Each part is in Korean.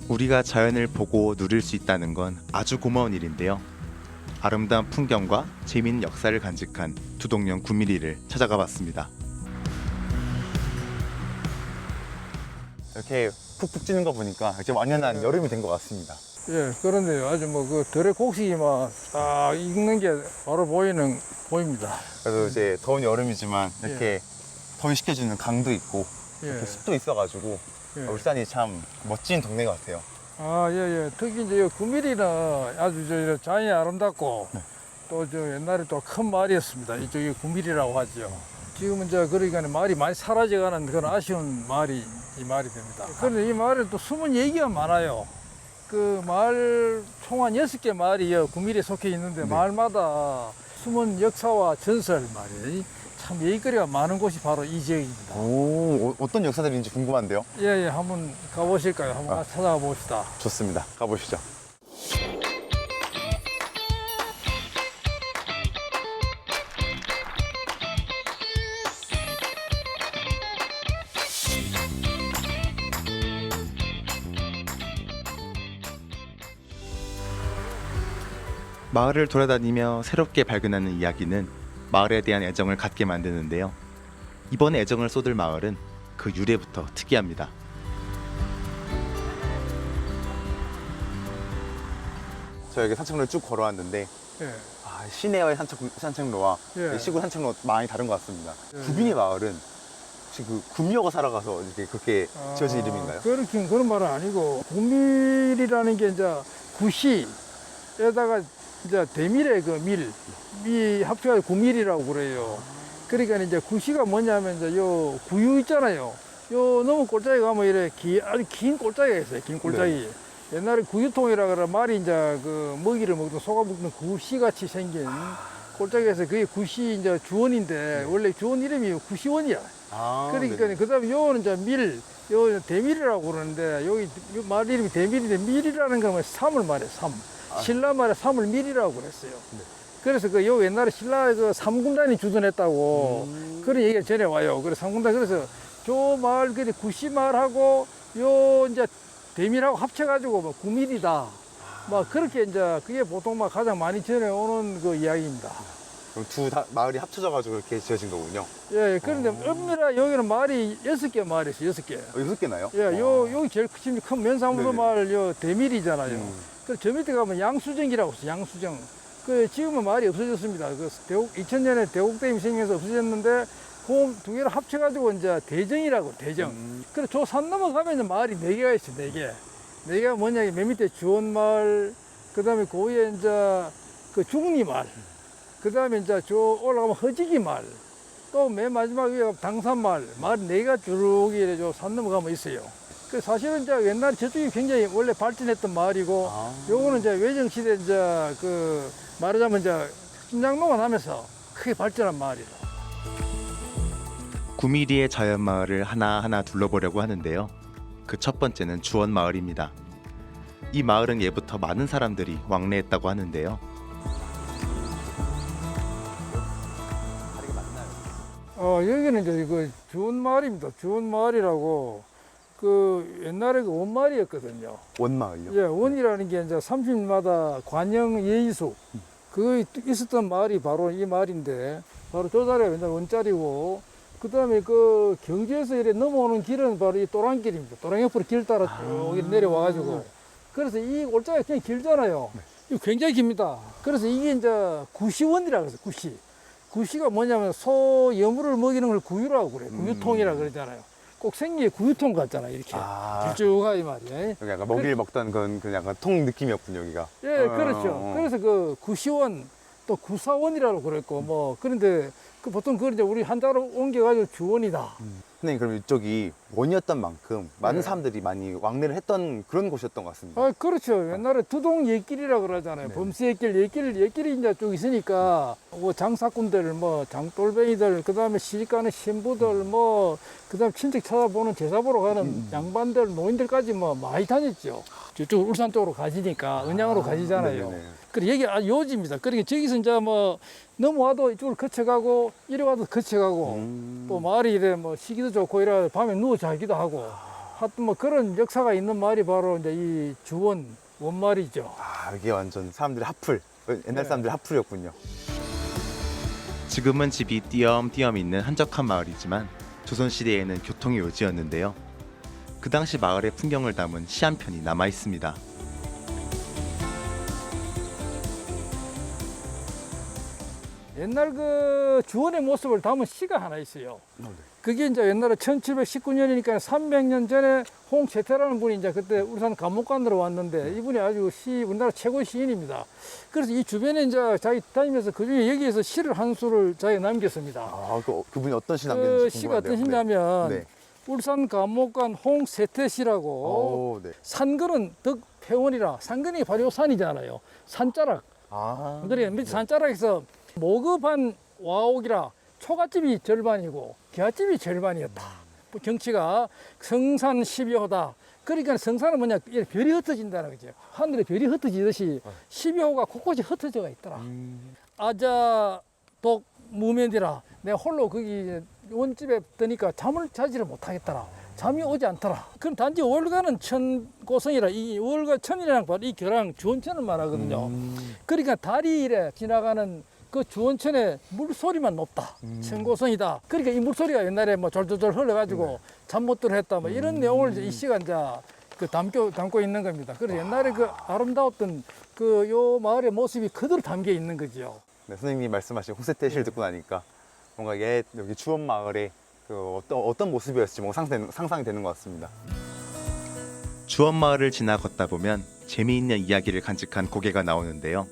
우리가 자연을 보고 누릴 수 있다는 건 아주 고마운 일인데요. 아름다운 풍경과 재미있는 역사를 간직한 두동령 9mm를 찾아가 봤습니다. 이렇게 푹푹 찌는 거 보니까 이제 완연한 여름이 된 것 같습니다. 예, 그런데요. 아주 뭐 그 들의 곡식이 막 딱 익는 게 바로 보입니다. 그래도 이제 더운 여름이지만 이렇게 더위시켜주는 강도 있고 예. 이렇게 숲도 있어가지고 예. 울산이 참 멋진 동네 같아요. 아, 예, 예. 특히 이제 9mm는 아주 저 자연이 아름답고 또 저 옛날에 또 큰 마을이었습니다. 이쪽이 9mm라고 하죠. 지금은 이제 그러니까 마을이 많이 사라져가는 그런 아쉬운 마을이 이 마을이 됩니다. 그런데 이 마을에 또 숨은 얘기가 많아요. 그 마을 총 한 6개 마을이 9mm에 속해 있는데 마을마다 숨은 역사와 전설 말이에요. 참 얘기거리가 많은 곳이 바로 이 지역입니다. 오, 어떤 역사들인지 궁금한데요? 예, 예, 한번 가보실까요? 한번 찾아가 봅시다. 좋습니다. 가보시죠. 마을을 돌아다니며 새롭게 발견하는 이야기는 마을에 대한 애정을 갖게 만드는데요. 이번에 애정을 쏟을 마을은 그 유래부터 특이합니다. 저 여기 산책로를 쭉 걸어왔는데 예. 시내와의 산책로와 예. 시골 산책로 많이 다른 것 같습니다. 예. 구빈이 마을은 혹시 그 구미호가 살아가서 이렇게 그렇게 지어진 이름인가요? 그렇긴 그런 말은 아니고 구밀이라는 게 이제 구시에다가 이제 대밀의 그 밀 합쳐서 구밀이라고 그래요. 그러니까 이제 구시가 뭐냐면 이제 요 구유 있잖아요. 요 너무 골짜기 가면 이렇게 아주 긴 골짜기가 있어요. 긴 골짜기. 옛날에 구유통이라 그래 말이 이제 그 먹이를 먹던 소가 먹는 구시 같이 생긴 골짜기에서 그게 구시 이제 주원인데 원래 주원 이름이 구시원이야. 그러니까 네. 그다음에 요거는 이제 요 대밀이라고 그러는데 여기 요 말 이름이 대밀인데 밀이라는 거는 삼을 말해 삼. 신라 말에 삼을 밀이라고 그랬어요. 그래서 그 요 옛날에 신라 그 삼군단이 주둔했다고 그런 얘기가 전해 와요. 그래서 삼군단 그래서 저 마을 그 구시 마을하고 요 이제 대밀하고 합쳐가지고 뭐 구밀이다. 막 그렇게 이제 그게 보통 막 가장 많이 전해오는 그 이야기입니다. 그럼 마을이 합쳐져가지고 이렇게 지어진 거군요. 예, 그런데 엄밀하 여기는 마을이 6개 마을이 있어요. 6개. 6개나요? 예, 여기 제일 큰 면사무소 네네. 마을 요 대밀이잖아요. 그래서 저 밑에 가면 양수정이라고 있어요. 양수정. 그 지금은 마을이 없어졌습니다. 그 2000년에 대곡댐이 생겨서 없어졌는데 그 두 개를 합쳐가지고 이제 대정이라고 대정. 그래서 저 산 넘어가면 이제 마을이 4개가 있어요. 4개. 4개가 뭐냐? 맨 밑에 주원마을, 그다음에 그 위에 이제 그 중리마을, 그다음에 이제 저 올라가면 허지기마을, 또 맨 마지막 위에 당산마을, 마을 4개가 쭉 이래 산 넘어가면 있어요. 그 사실은 이제 옛날에 저쪽이 굉장히 원래 발전했던 마을이고, 요거는 이제 외정시대 이제 그 말하자면 이제 신장로가 나면서 크게 발전한 마을이다. 9mm의 자연마을을 하나하나 둘러보려고 하는데요. 그 첫 번째는 주원마을입니다. 이 마을은 예부터 많은 사람들이 왕래했다고 하는데요. 여기는 이제 그 주원마을입니다. 주원마을이라고 그 옛날에 그 원마을이었거든요. 원마을요? 예, 원이라는 게 이제 30마다 관영 예의수 그 있었던 마을이 바로 이 마을인데 바로 저 자리가 옛날 원자리고 그다음에 그 경주에서 이래 넘어오는 길은 바로 이 또랑길입니다. 또랑 옆으로 길 따라 쭉 이렇게 내려와가지고 그래서 이 골짜기가 굉장히 길잖아요. 이거 굉장히 깁니다. 그래서 이게 이제 구시원이라고 해서 구시가 뭐냐면 소 여물을 먹이는 걸 구유라고 그래요. 구유통이라고 그러잖아요. 꼭 생긴 게 구유통 같잖아요. 이렇게 길쭉하게 말이에요. 여기 약간 먹이를 먹던 그 약간 통 느낌이었군요, 여기가. 예, 그렇죠. 그래서 그 구시원 또 구사원이라고 그랬고 뭐 그런데 그 보통 그걸 이제 우리 한자로 옮겨가지고 주원이다. 선생님, 그럼 이쪽이 원이었던 만큼 많은 네. 사람들이 많이 왕래를 했던 그런 곳이었던 것 같습니다. 아, 그렇죠. 옛날에 두동 옛길이라고 그러잖아요. 범수 옛길이 이제 쭉 있으니까 뭐 장사꾼들, 뭐 장돌뱅이들, 그 다음에 시집가는 신부들, 뭐 그다음 친척 찾아보는 제사 보러 가는 양반들, 노인들까지 뭐 많이 다녔죠. 저쪽 울산 쪽으로 가지니까 은양으로 가지잖아요. 네네네. 그래 여기 요지입니다. 그러니까 저기서 이제 뭐 넘어와도 이쪽을 거쳐가고 이리 와도 거쳐가고 또 마을이 이래 뭐 시기도 좋고 이래 밤에 누워 자기도 하고 하여튼 뭐 그런 역사가 있는 말이 바로 이제 이 주원 원말이죠. 아, 이게 완전 사람들의 핫플. 옛날 네. 사람들의 핫플이었군요. 지금은 집이 띄엄띄엄 있는 한적한 마을이지만 조선시대에는 교통의 요지였는데요. 그 당시 마을의 풍경을 담은 시 한 편이 남아 있습니다. 옛날 그 주원의 모습을 담은 시가 하나 있어요. 그게 이제 옛날에 1719년이니까 300년 전에 홍채태라는 분이 이제 그때 울산 감옥관으로 왔는데 이분이 아주 우리나라 최고 시인입니다. 그래서 이 주변에 이제 자기 다니면서 그 중에 여기에서 시를 한 수를 자기가 남겼습니다. 아, 그분이 어떤 시 그 남겼는지 시가 어떤 궁금한데요. 시냐면 네. 울산 감옥관 홍세태시라고 오, 네. 산근은 덕폐원이라 산근이 바로 요 산이잖아요. 산자락. 아, 그래 밑에 산자락에서 모급한 와옥이라 초가집이 절반이고 기와집이 절반이었다. 경치가 성산 12호다. 그러니까 성산은 뭐냐, 이렇게 별이 흩어진다는 거죠. 하늘에 별이 흩어지듯이 12호가 곳곳이 흩어져가 있더라. 아자 독 무면이라 내가 홀로 거기 원집에 뜨니까 잠을 자지를 못하겠더라. 잠이 오지 않더라. 그럼 단지 월가는 천고성이라 이 월가 천이랑 바로 이 결랑 주원천을 말하거든요. 그러니까 달이 이래 지나가는 그 주원천의 물소리만 높다. 천고성이다. 그러니까 이 물소리가 옛날에 뭐 졸졸졸 흘러가지고 잠 못 들어 했다. 뭐 이런 내용을 이제 이 시가 이제 그 담고 있는 겁니다. 그래서 옛날에 그 아름다웠던 그 요 마을의 모습이 그대로 담겨 있는 거죠. 네, 선생님이 말씀하신 홍세태 시를 듣고 나니까 뭔가 여기 주원 마을의 그 어떤 모습이었을지 뭔가 상상이 되는 것 같습니다. 주원마을을 지나 걷다 보면 재미있는 이야기를 간직한 고개가 나오는데요.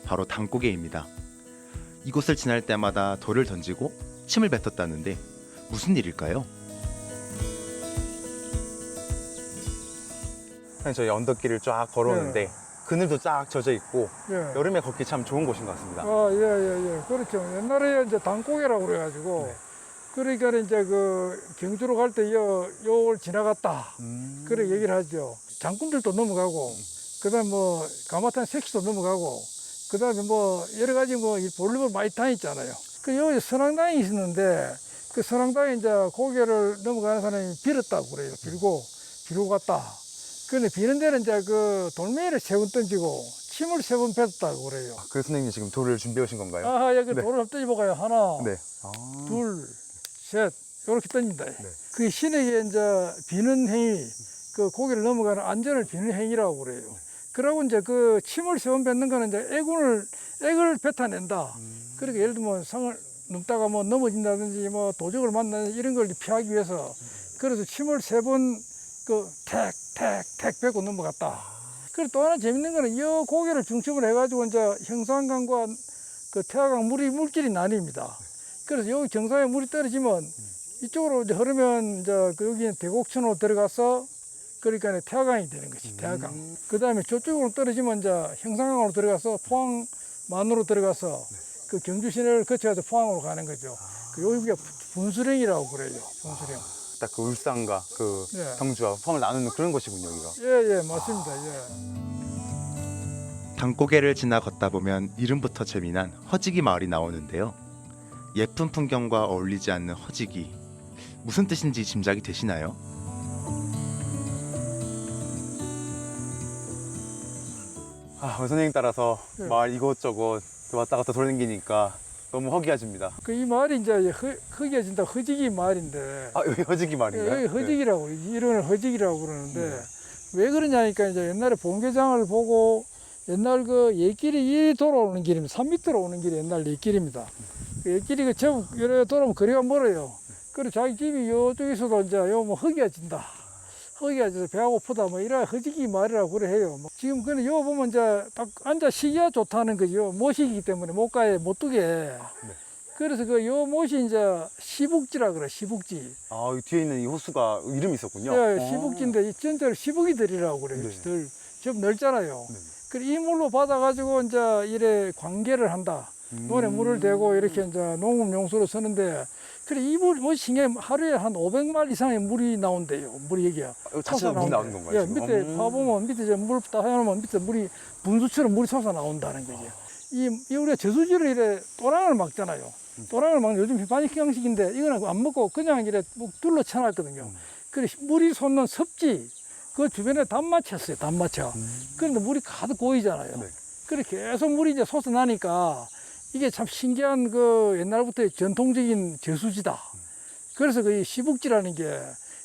바로 담고개입니다. 이곳을 지날 때마다 돌을 던지고 침을 뱉었다는데 무슨 일일까요? 저희 언덕길을 쫙 걸어오는데 그늘도 쫙 젖어 있고 예. 여름에 걷기 참 좋은 곳인 것 같습니다. 예. 그렇죠. 옛날에 이제 담고개라고 그래가지고 그러니까 이제 그 경주로 갈 때 요걸 지나갔다. 그래 얘기를 하죠. 장군들도 넘어가고 그다음 뭐 가마탄 색시도 넘어가고 그다음에 뭐 여러 가지 뭐 볼륨을 많이 다녔잖아요. 그 여기 선앙당이 있었는데 그 선앙당에 이제 고개를 넘어가는 사람이 빌었다고 그래요. 빌고 갔다. 근데 비는 데는 이제 그 돌멩이를 3번 던지고 침을 3번 뱉었다고 그래요. 그 선생님이 지금 돌을 준비해 오신 건가요? 아, 여기 네. 돌을 한번 던져볼까요? 하나, 네. 둘, 셋, 이렇게 던진다. 그 신에게 이제 비는 행위, 그 고개를 넘어가는 안전을 비는 행위라고 그래요. 그러고 이제 그 침을 3번 뱉는 거는 이제 액을 뱉어낸다. 그러니까 예를 들면 상을 넘다가 뭐 넘어진다든지 뭐 도적을 만나든지 이런 걸 피하기 위해서 그래서 침을 3번 그 택 뱉고 넘어갔다. 그리고 또 하나 재밌는 거는 이 고개를 중심으로 해가지고 이제 형산강과 그 태화강 물길이 나뉩니다. 그래서 여기 정상에 물이 떨어지면 이쪽으로 이제 흐르면 이제 그 여기는 대곡천으로 들어가서 그러니까 태화강이 되는 거지. 태화강. 그 다음에 저쪽으로 떨어지면 이제 형산강으로 들어가서 포항만으로 들어가서 그 경주 시내를 거쳐서 포항으로 가는 거죠. 그 여기가 분수령이라고 그래요. 분수령. 딱 그 울산과 그 예. 경주와 포함을 나누는 그런 곳이군요, 여기가. 예, 맞습니다. 예. 담고개를 지나 걷다 보면 이름부터 재미난 허지기 마을이 나오는데요. 예쁜 풍경과 어울리지 않는 허지기. 무슨 뜻인지 짐작이 되시나요? 선생님 따라서 예. 마을 이곳저곳 왔다 갔다 돌아다니니까 너무 허기해집니다. 그 이 마을이 이제 허기해진다 허지기 마을인데 여기 허지기 마을인가요? 여기 허지기라고 이름을 허지기라고 그러는데 왜 그러냐니까 이제 옛날에 본계장을 보고 옛날 그 옛길이 이 돌아오는 길입니다. 3m로 오는 길이 옛날 옛길입니다. 그 옛길이 그 제국 이래 돌아오면 거리가 멀어요. 그리고 자기 집이 이쪽에서도 이제 요 뭐 허기해진다. 허기해져서 배가 고프다 뭐 이래 허지기 마을이라고 그래 해요. 지금 근데 요 보면 이제 딱 앉아 쉬기가 좋다는 거죠. 못이기 때문에 못가에 못 두게. 그래서 그 요 못이 이제 시북지라 그래 시북지. 이 뒤에 있는 이 호수가 이름이 있었군요. 예, 시북지인데 이 전체를 시북이들이라고 그래요. 네. 좀 넓잖아요. 네. 그래 이 물로 받아가지고 이제 이래 관계를 한다. 논에 물을 대고 이렇게 이제 농업용수로 쓰는데 그래 이 물이 신기해 하루에 한 500말 이상의 물이 나온대요. 물이 여기야. 자체로 물이 나오는 건가요? 예, 지금? 밑에 파보면 밑에 이제 물 딱 해놓으면 밑에 물이 분수처럼 물이 솟아 나온다는 거죠. 이 우리가 저수지를 이래 또랑을 막잖아요. 또랑을 막는 요즘 비판식 형식인데 이거는 안 먹고 그냥 이래 뭐 둘러 쳐놨거든요. 그래 물이 솟는 섭지 그 주변에 단마차였어요. 단마차. 그런데 물이 가득 고이잖아요. 네. 그래 계속 물이 이제 솟아나니까 이게 참 신기한 그 옛날부터의 전통적인 저수지다. 그래서 그 시북지라는 게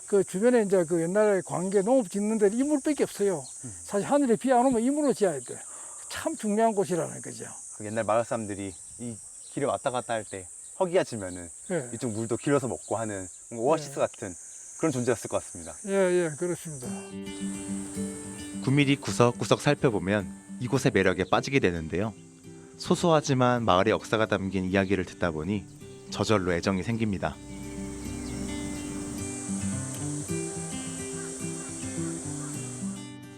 그 주변에 이제 그 옛날에 관계 농업 짓는 데 이 물밖에 없어요. 사실 하늘에 비 안 오면 이 물로 지어야 돼. 참 중요한 곳이라는 거죠. 그 옛날 마을 사람들이 이 길을 왔다 갔다 할 때 허기가 지면은 예, 이쪽 물도 길어서 먹고 하는 뭔가 오아시스 같은 그런 존재였을 것 같습니다. 예, 그렇습니다. 9mm 구석구석 살펴보면 이곳의 매력에 빠지게 되는데요. 소소하지만 마을의 역사가 담긴 이야기를 듣다 보니 저절로 애정이 생깁니다.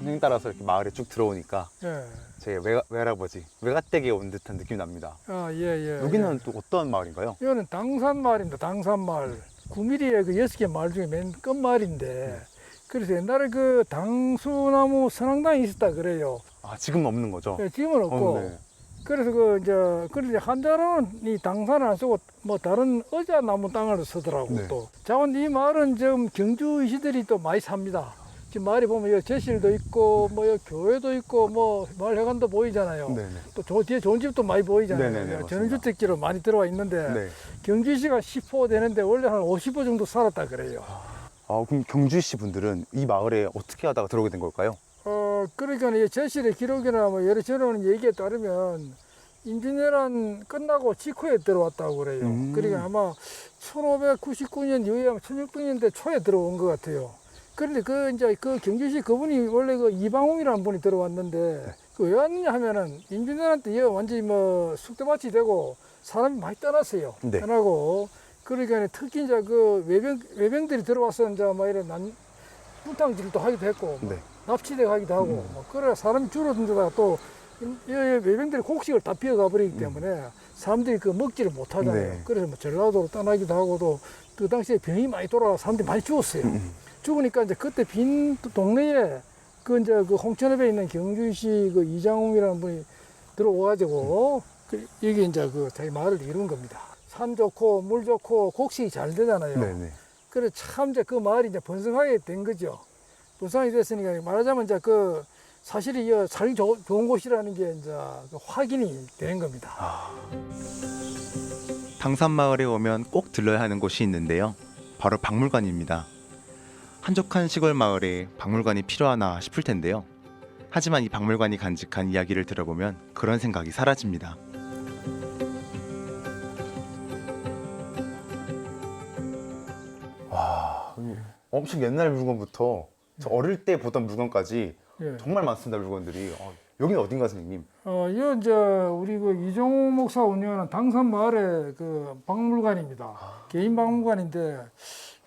선생님 따라서 이렇게 마을에 쭉 들어오니까 예. 제 외할아버지 외갓댁에 온 듯한 느낌이 납니다. 아, 예. 여기는 또 어떤 마을인가요? 이거는 당산마을입니다. 당산마을. 9mm의 그 6개 마을 중에 맨 끝마을인데 그래서 옛날에 그 당수나무 선앙당이 있었다 그래요. 아, 지금은 없는 거죠? 예, 지금은 없고. 네. 그래서 그런데 한자로는 이 당산을 안 쓰고 뭐 다른 의자나무 땅을 쓰더라고. 네. 또. 자원 이 마을은 지금 경주시들이 또 많이 삽니다. 지금 마을에 보면 여기 제실도 있고 뭐 여기 교회도 있고 뭐 마을 회관도 보이잖아요. 네네. 또 뒤에 좋은 집도 많이 보이잖아요. 네네네, 맞습니다. 전원주택지로 많이 들어와 있는데 네. 경주시가 10호 되는데 원래 한 50호 정도 살았다 그래요. 아, 그럼 경주시 분들은 이 마을에 어떻게 하다가 들어오게 된 걸까요? 그러니까 이 제실의 기록이나 뭐 여러 전해오는 얘기에 따르면 임진왜란 끝나고 직후에 들어왔다고 그래요. 그러니까 아마 1599년 이후에 1600년대 초에 들어온 것 같아요. 그런데 이제 그 경주시 그분이 원래 그 이방웅이라는 분이 들어왔는데 그 왜 왔느냐 하면은 임진왜란 때 완전히 뭐 숙대밭이 되고 사람이 많이 떠났어요. 네. 떠나고 그러니까 특히 이제 그 외병들이 들어와서 이제 막 이런 분탕질도 하기도 했고 네. 납치돼 가기도 하고 뭐 그래 사람이 줄어든 데다가 또 이 외병들이 곡식을 다 피어가 버리기 때문에 사람들이 그 먹지를 못하잖아요. 네. 그래서 뭐 전라도로 떠나기도 하고 또 그 당시에 병이 많이 돌아와 사람들이 많이 죽었어요. 죽으니까 이제 그때 빈 동네에 그 이제 그 홍천읍에 있는 경주시 그 이장웅이라는 분이 들어와가지고 여기 이제 그 자기 마을을 이룬 겁니다. 산 좋고 물 좋고 곡식이 잘 되잖아요. 네네. 그래 참 이제 그 마을이 이제 번성하게 된 거죠. 번성하게 됐으니까 말하자면 이제 그 사실이 살기 좋은 곳이라는 게 이제 그 확인이 되는 겁니다. 당산마을에 오면 꼭 들러야 하는 곳이 있는데요. 바로 박물관입니다. 한적한 시골 마을에 박물관이 필요하나 싶을 텐데요. 하지만 이 박물관이 간직한 이야기를 들어보면 그런 생각이 사라집니다. 와, 엄청 옛날 물건부터 저 어릴 때 보던 물건까지 예. 정말 많습니다, 물건들이. 여기는 어딘가, 선생님? 이거 이제 우리 그 이종호 목사 운영하는 당산 마을의 그 박물관입니다. 개인 박물관인데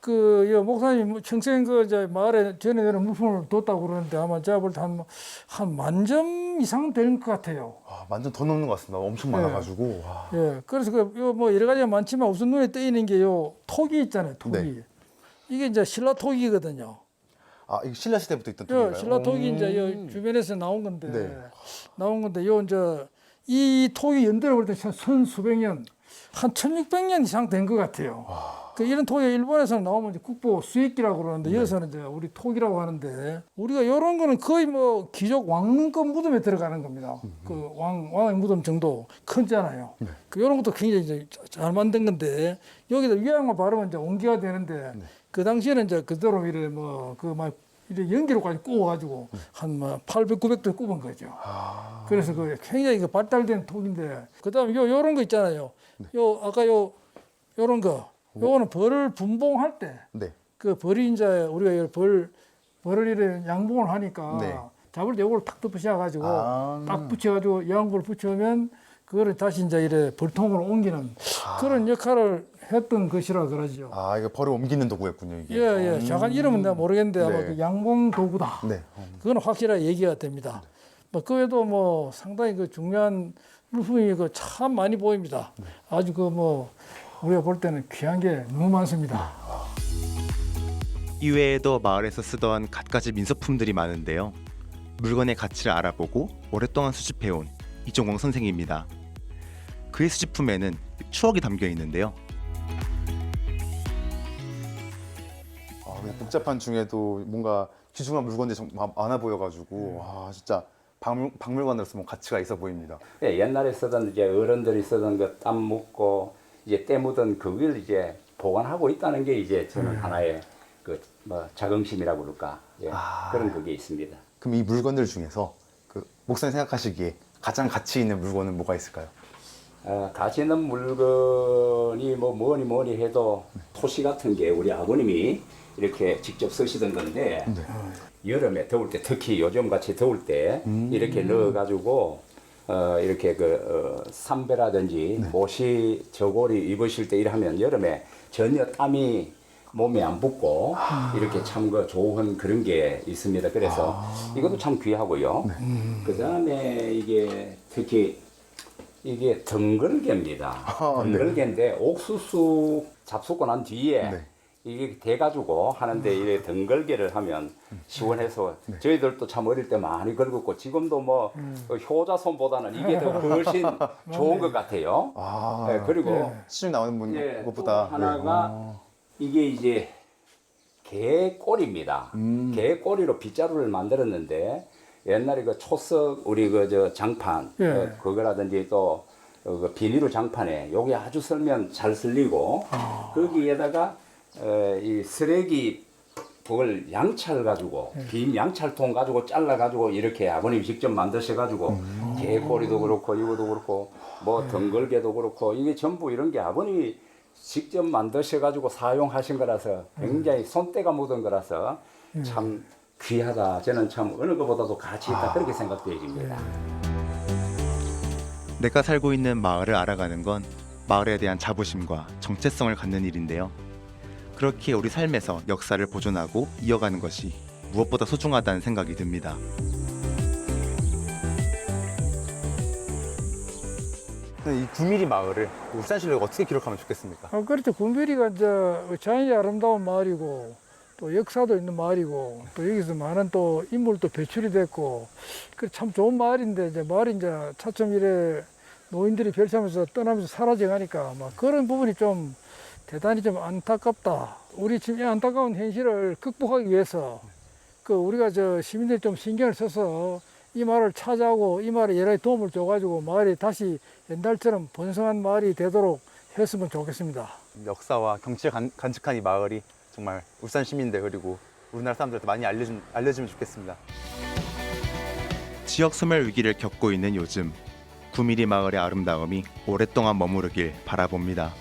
이 목사님 평생 이제 마을에 전에되는 물품을 뒀다고 그러는데 아마 제가 볼 때 한 10,000점 이상 될 것 같아요. 완전 더 넘는 것 같습니다. 엄청 많아가지고. 와. 예, 그래서 뭐 여러 가지가 많지만 우선 눈에 띄는 게 톡이 있잖아요. 톡이. 네. 이게 이제 신라 톡이거든요. 이거 신라 시대부터 있던 톡인가요? 신라 톡이 이제 요 주변에서 나온 건데 네. 이제 이 톡이 연대로 볼 때 수백 년, 한 1600년 이상 된 것 같아요. 이런 톡이 일본에서 나오면 이제 국보 수익기라고 그러는데 여기서는 이제 우리 톡이라고 하는데 우리가 이런 거는 거의 뭐 귀족 왕릉급 무덤에 들어가는 겁니다. 그 왕의 무덤 정도 크잖아요. 이런 것도 굉장히 이제 잘 만든 건데 여기다 위안만 바르면 이제 온기가 되는데 그 당시에는 이제 그대로 이래 이래 연기로까지 꼽아가지고 한 800, 900도 꼽은 거죠. 그래서 굉장히 발달된 톡인데 그다음에 요런 거 있잖아요. 아까 요런 거. 요거는 벌을 분봉할 때, 네. 그 벌이 이제 우리가 벌을 이래 양봉을 하니까 네. 잡을 때 요걸 탁 덮으셔가지고 딱 붙여가지고 양봉을 붙여오면 그거를 다시 이제 이래 벌통으로 옮기는 그런 역할을 했던 것이라 그러죠. 이거 벌을 옮기는 도구였군요, 이게. 예. 정확한 이름은 내가 모르겠는데 아마 네. 그 양봉 도구다. 네. 그건 확실하게 얘기가 됩니다. 그 외에도 뭐 상당히 중요한 물품이 참 많이 보입니다. 아주 우리가 볼 때는 귀한 게 너무 많습니다. 이외에도 마을에서 쓰던 갖가지 민소품들이 많은데요. 물건의 가치를 알아보고 오랫동안 수집해온 이종홍 선생입니다. 그의 수집품에는 추억이 담겨 있는데요. 또 복잡한 중에도 뭔가 귀중한 물건들이 좀 많아 보여가지고 와 진짜 박물관으로서 뭐 가치가 있어 보입니다. 예, 옛날에 쓰던 이제 어른들이 쓰던 그 땀 묻고 이제 때 묻은 그걸 이제 보관하고 있다는 게 이제 저는 하나의 그 뭐 자긍심이라고 그럴까 예, 그런 그게 있습니다. 그럼 이 물건들 중에서 그 목사님 생각하시기에 가장 가치 있는 물건은 뭐가 있을까요? 가치 있는 물건이 뭐 뭐니 해도 토시 같은 게 우리 아버님이 이렇게 직접 쓰시던 건데 여름에 더울 때 특히 요즘 같이 더울 때 이렇게 넣어가지고 이렇게 그 삼배라든지 모시 저고리 입으실 때 이러면 여름에 전혀 땀이 몸에 안 붙고 이렇게 참 그 좋은 그런 게 있습니다. 그래서 이것도 참 귀하고요. 그 다음에 이게 특히 이게 등글개입니다. 등글개인데 옥수수 잡수고 난 뒤에 이게 돼가지고 하는데 이 등글개를 하면 시원해서 저희들도 참 어릴 때 많이 긁었고 지금도 뭐 효자손보다는 이게 더 훨씬 좋은 것 같아요. 네, 그리고 시중 나오는 예, 것보다 또 하나가 이게 이제 개꼬리입니다. 개꼬리로 빗자루를 만들었는데 옛날에 그 초석 우리 그 저 장판 그거라든지 또 그 비닐로 장판에 요게 아주 썰면 잘 쓸리고 거기에다가 이 쓰레기 그걸 양찰 가지고 빈 양찰통 가지고 잘라 가지고 이렇게 아버님 직접 만드셔 가지고 개꼬리도 그렇고 이거도 그렇고 뭐 덩글개도 그렇고 이게 전부 이런 게 아버님이 직접 만드셔 가지고 사용하신 거라서 굉장히 손때가 묻은 거라서 참 귀하다. 저는 참 어느 것보다도 가치 있다 그렇게 생각되어집니다. 내가 살고 있는 마을을 알아가는 건 마을에 대한 자부심과 정체성을 갖는 일인데요. 그렇게 우리 삶에서 역사를 보존하고 이어가는 것이 무엇보다 소중하다는 생각이 듭니다. 이 9mm 마을을 울산시를 어떻게 기록하면 좋겠습니까? 그렇죠. 군비리가 이제 자연이 아름다운 마을이고 또 역사도 있는 마을이고 또 여기서 많은 또 인물도 배출이 됐고 참 좋은 마을인데 이제 마을이 이제 차츰 이래 노인들이 별세하면서 떠나면서 사라져가니까 막 그런 부분이 좀 대단히 좀 안타깝다. 우리 지금 이 안타까운 현실을 극복하기 위해서 우리가 저 시민들이 좀 신경을 써서 이 마을을 찾아오고 이 마을에 여러 가지 도움을 줘가지고 마을이 다시 옛날처럼 번성한 마을이 되도록 했으면 좋겠습니다. 역사와 경치를 간직한 이 마을이 정말 울산 시민들 그리고 우리나라 사람들한테 많이 알려주면 좋겠습니다. 지역 소멸 위기를 겪고 있는 요즘 9mm 마을의 아름다움이 오랫동안 머무르길 바라봅니다.